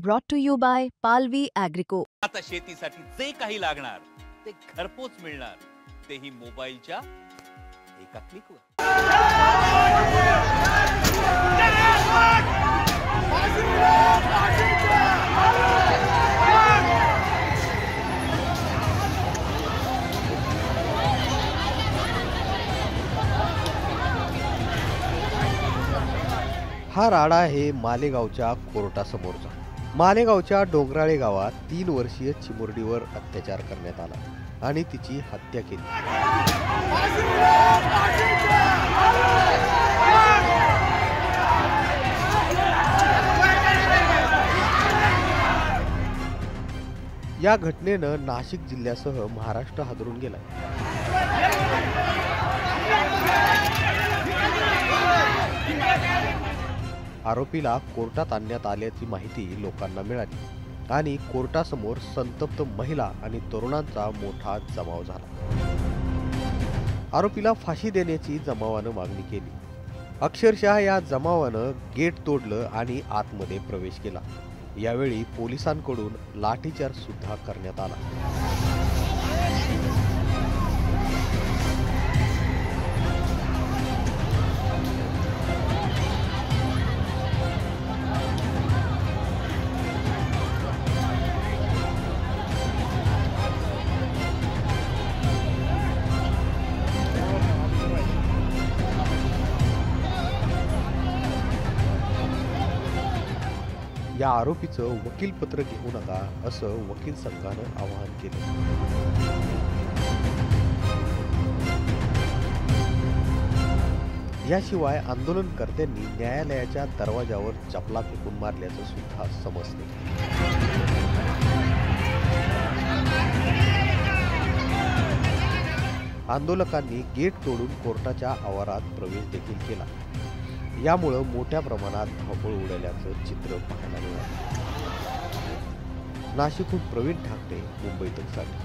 Brought to you by Palvi Agrico. आता शेतीसाठी जे काही लागणार ते घरपोच मिळणार, तेही मोबाईलच्या एका क्लिकवर। हा राडा आहे मालेगावच्या कोर्टासमोरचा। मालेगावच्या डोंगराळे गावात 3 वर्षीय चिमुरडीवर अत्याचार करण्यात आला आणि तिची हत्या केली। या घटनेनं नाशिक जिल्ह्यासह महाराष्ट्र हादरून गेला। आरोपीला कोर्टात आणण्यात आल्याची माहिती लोकांना मिळाली आणि कोर्टासमोर संतप्त महिला आणि तरुणांचा मोठा जमाव झाला। आरोपीला फाशी देण्याची जमावानं मागणी केली। अक्षरशः या जमावानं गेट तोडलं आणि आतमध्ये प्रवेश केला। यावेळी पोलिसांकडून लाठीचार्ज सुद्धा करण्यात आला। या आरोपीचं वकीलपत्र घेऊ नका असं वकील संघानं आवाहन केलं। याशिवाय आंदोलनकर्त्यांनी न्यायालयाच्या दरवाजावर चपला फेकून मारल्याचं सुद्धा समजतं। आंदोलकांनी गेट तोडून कोर्टाच्या आवारात प्रवेश देखील केला। यामुळे मोठ्या प्रमाणात धावपळ उडाल्याचं चित्र पाहायला मिळालं। नाशिकहून प्रवीण ठाकरे, मुंबई तकसाठी।